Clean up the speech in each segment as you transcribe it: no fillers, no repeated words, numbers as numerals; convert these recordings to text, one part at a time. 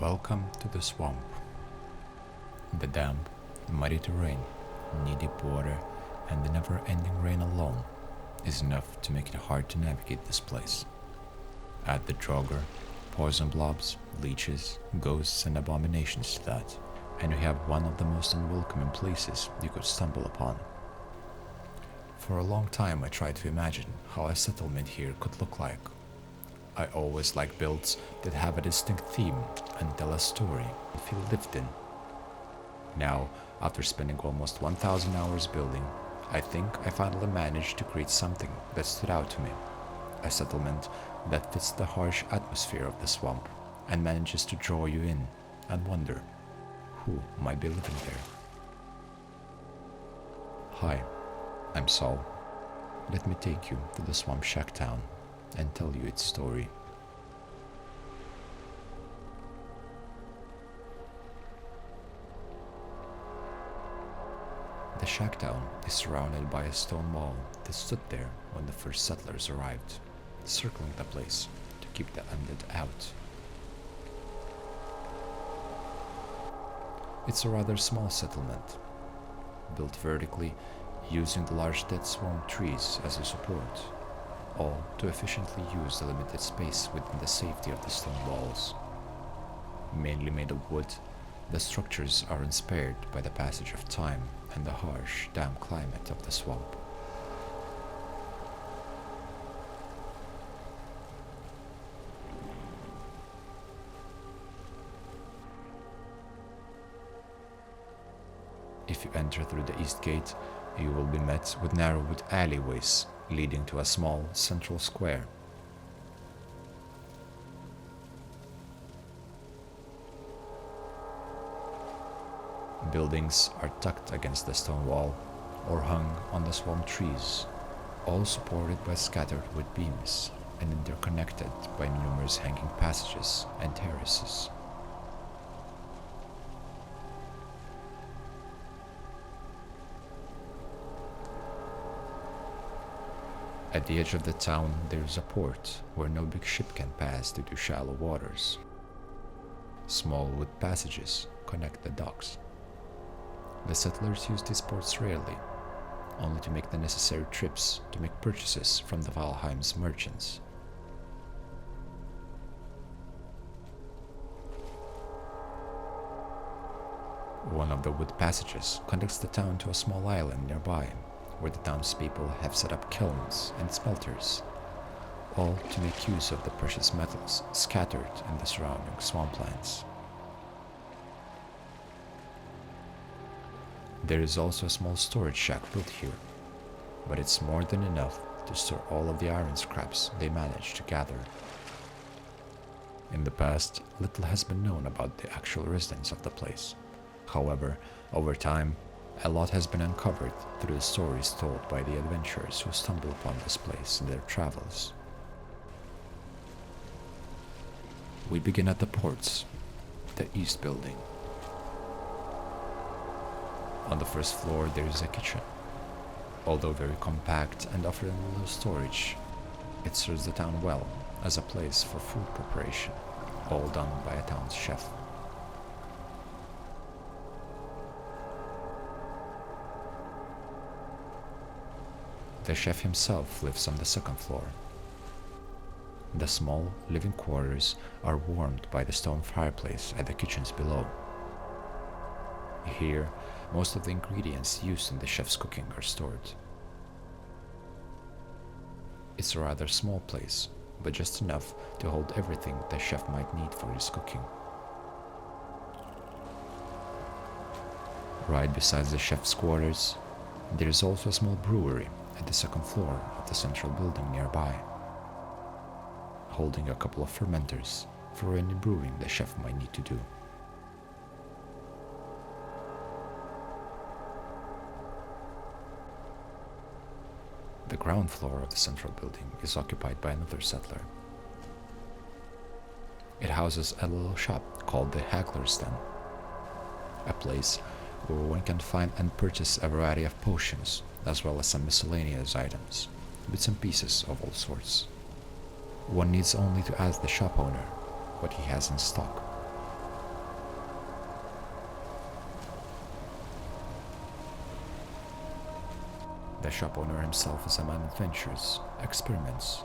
Welcome to the swamp. The damp, muddy terrain, knee-deep water, and the never-ending rain alone is enough to make it hard to navigate this place. Add the Draugr, poison blobs, leeches, ghosts, and abominations to that, and you have one of the most unwelcoming places you could stumble upon. For a long time I tried to imagine how a settlement here could look like. I always like builds that have a distinct theme and tell a story and feel lived in. Now, after spending almost 1,000 hours building, I think I finally managed to create something that stood out to me. A settlement that fits the harsh atmosphere of the swamp and manages to draw you in and wonder who might be living there. Hi, I'm Saul. Let me take you to the Swamp Shack town and tell you its story. The shack town is surrounded by a stone wall that stood there when the first settlers arrived, circling the place to keep the undead out. It's a rather small settlement, built vertically using the large dead swamp trees as a support, all to efficiently use the limited space within the safety of the stone walls. Mainly made of wood, the structures are inspired by the passage of time and the harsh, damp climate of the swamp. If you enter through the east gate, you will be met with narrow wood alleyways leading to a small central square. Buildings are tucked against the stone wall or hung on the swamp trees, all supported by scattered wood beams and interconnected by numerous hanging passages and terraces. At the edge of the town, there is a port where no big ship can pass due to shallow waters. Small wood passages connect the docks. The settlers use these ports rarely, only to make the necessary trips to make purchases from the Valheim's merchants. One of the wood passages connects the town to a small island nearby, where the townspeople have set up kilns and smelters, all to make use of the precious metals scattered in the surrounding swamplands. There is also a small storage shack built here, but it's more than enough to store all of the iron scraps they managed to gather. In the past, little has been known about the actual residents of the place. However, over time, a lot has been uncovered through the stories told by the adventurers who stumble upon this place in their travels. We begin at the ports, the east building. On the first floor there is a kitchen. Although very compact and offering little storage, it serves the town well as a place for food preparation, all done by a town's chef. The chef himself lives on the second floor. The small living quarters are warmed by the stone fireplace at the kitchens below. Here, most of the ingredients used in the chef's cooking are stored. It's a rather small place, but just enough to hold everything the chef might need for his cooking. Right beside the chef's quarters, there is also a small brewery at the second floor of the central building nearby, holding a couple of fermenters for any brewing the chef might need to do. The ground floor of the central building is occupied by another settler. It houses a little shop called the Haggler's Den, a place where one can find and purchase a variety of potions, as well as some miscellaneous items, bits and pieces of all sorts. One needs only to ask the shop owner what he has in stock. The shopowner himself is a man of adventures, experiments,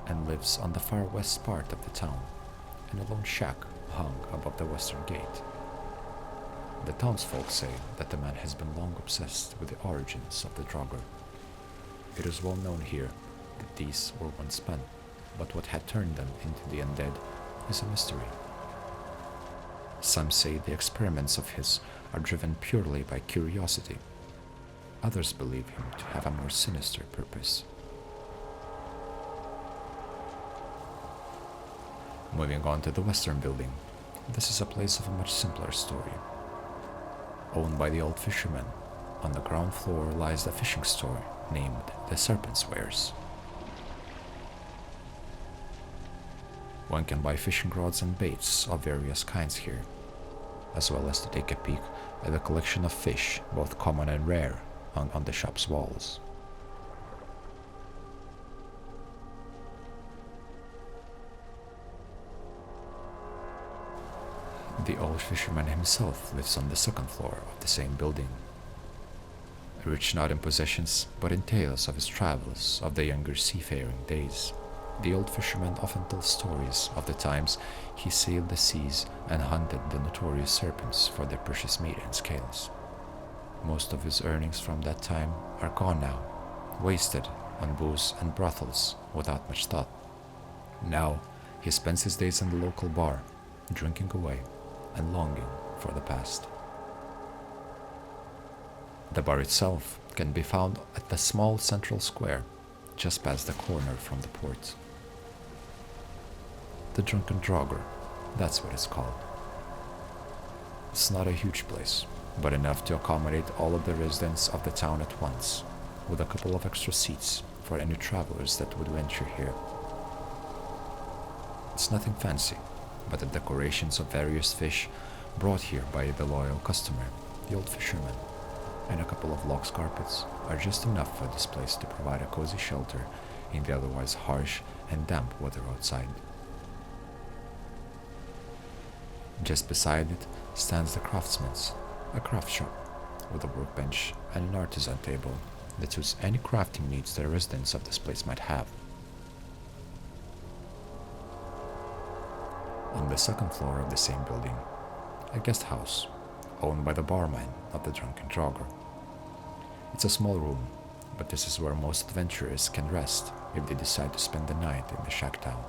and lives on the far west part of the town, in a lone shack hung above the western gate. The townsfolk say that the man has been long obsessed with the origins of the Draugr. It is well known here that these were once men, but what had turned them into the undead is a mystery. Some say the experiments of his are driven purely by curiosity. Others believe him to have a more sinister purpose. Moving on to the western building, this is a place of a much simpler story. Owned by the old fisherman, on the ground floor lies the fishing store named the Serpent's Wares. One can buy fishing rods and baits of various kinds here, as well as to take a peek at the collection of fish, both common and rare, hung on the shop's walls. The old fisherman himself lives on the second floor of the same building. Rich not in possessions, but in tales of his travels of the younger seafaring days, the old fisherman often tells stories of the times he sailed the seas and hunted the notorious serpents for their precious meat and scales. Most of his earnings from that time are gone now, wasted on booze and brothels without much thought. Now he spends his days in the local bar, drinking away and longing for the past. The bar itself can be found at the small central square, just past the corner from the port. The Drunken Draugr, that's what it's called. It's not a huge place, but enough to accommodate all of the residents of the town at once, with a couple of extra seats for any travelers that would venture here. It's nothing fancy, but the decorations of various fish brought here by the loyal customer, the old fisherman, and a couple of lox carpets are just enough for this place to provide a cozy shelter in the otherwise harsh and damp weather outside. Just beside it stands the craftsman's, a craft shop, with a workbench and an artisan table that suits any crafting needs the residents of this place might have. On the second floor of the same building, a guest house, owned by the barman of the Drunken Draugr. It's a small room, but this is where most adventurers can rest if they decide to spend the night in the shack town.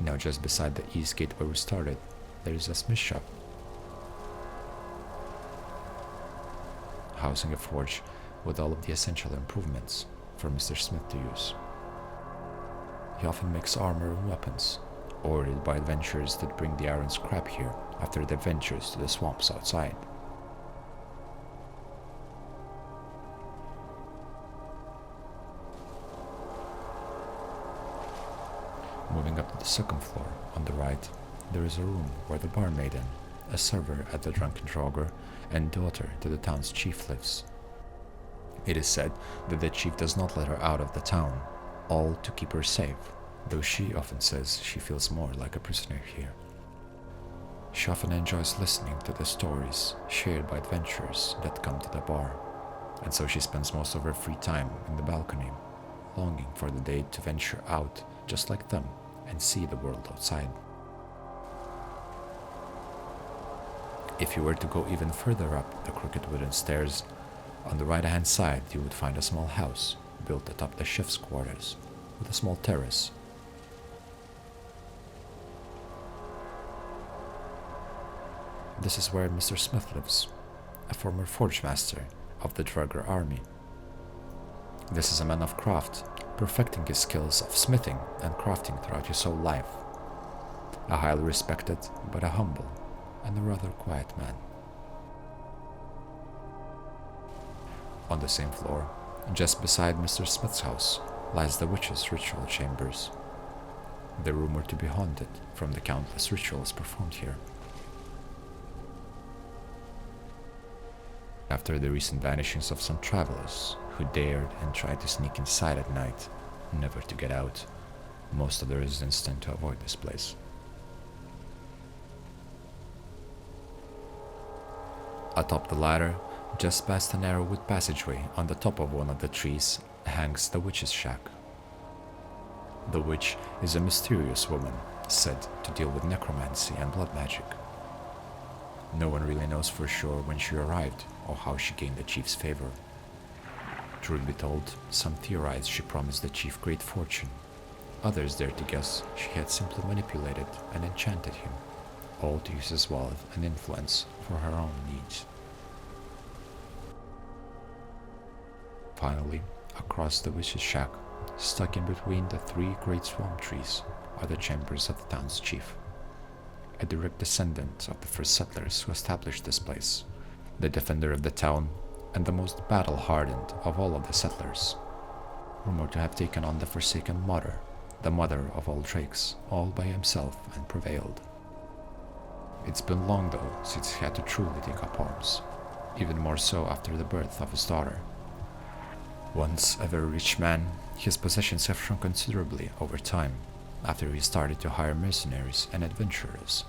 Now just beside the east gate where we started, there is a smith shop, housing a forge with all of the essential improvements for Mr. Smith to use. He often makes armor and weapons, ordered by adventurers that bring the iron scrap here after their ventures to the swamps outside. Moving up to the second floor, on the right, there is a room where the Barmaiden, a server at the Drunken Draugr and daughter to the town's chief, lives. It is said that the chief does not let her out of the town, all to keep her safe, though she often says she feels more like a prisoner here. She often enjoys listening to the stories shared by adventurers that come to the bar, and so she spends most of her free time in the balcony, longing for the day to venture out just like them and see the world outside. If you were to go even further up the crooked wooden stairs, on the right-hand side you would find a small house built atop the chef's quarters with a small terrace. This is where Mr. Smith lives, a former forge master of the Draugr army. This is a man of craft, perfecting his skills of smithing and crafting throughout his whole life. A highly respected, but a humble and a rather quiet man. On the same floor, just beside Mr. Smith's house, lies the witches' ritual chambers. The rumored to be haunted from the countless rituals performed here. After the recent vanishings of some travelers who dared and tried to sneak inside at night, never to get out, most of the residents tend to avoid this place. Atop the ladder, just past a narrow wood passageway on the top of one of the trees, hangs the witch's shack. The witch is a mysterious woman, said to deal with necromancy and blood magic. No one really knows for sure when she arrived or how she gained the chief's favor. Truth be told, some theorize she promised the chief great fortune. Others dare to guess she had simply manipulated and enchanted him, all to use his wealth and influence for her own needs. Finally, across the witch's shack, stuck in between the 3 great swamp trees, are the chambers of the town's chief, a direct descendant of the first settlers who established this place, the defender of the town, and the most battle-hardened of all of the settlers, rumored to have taken on the Forsaken Mother, the mother of all drakes, all by himself, and prevailed. It's been long, though, since he had to truly take up arms, even more so after the birth of his daughter. Once a very rich man, his possessions have shrunk considerably over time, after he started to hire mercenaries and adventurers,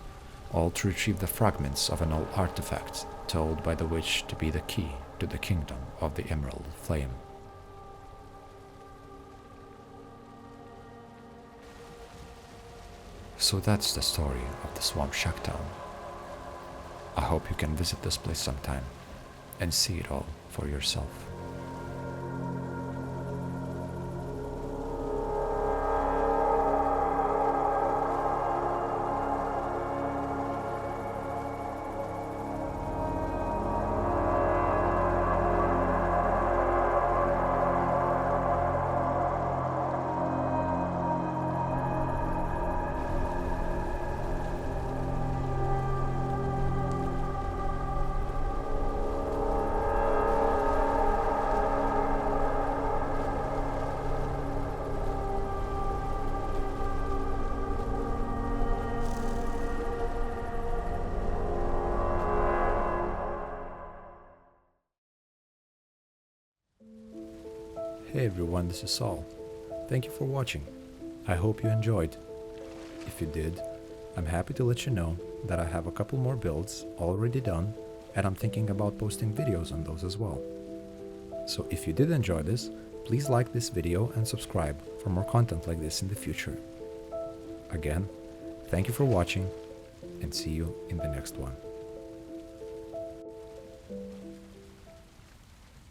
all to retrieve the fragments of an old artifact told by the witch to be the key to the kingdom of the Emerald Flame. So that's the story of the Swamp Shack Town. I hope you can visit this place sometime and see it all for yourself. Hey everyone, this is Saul. Thank you for watching. I hope you enjoyed. If you did, I'm happy to let you know that I have a couple more builds already done, and I'm thinking about posting videos on those as well. So if you did enjoy this, please like this video and subscribe for more content like this in the future. Again, thank you for watching, and see you in the next one.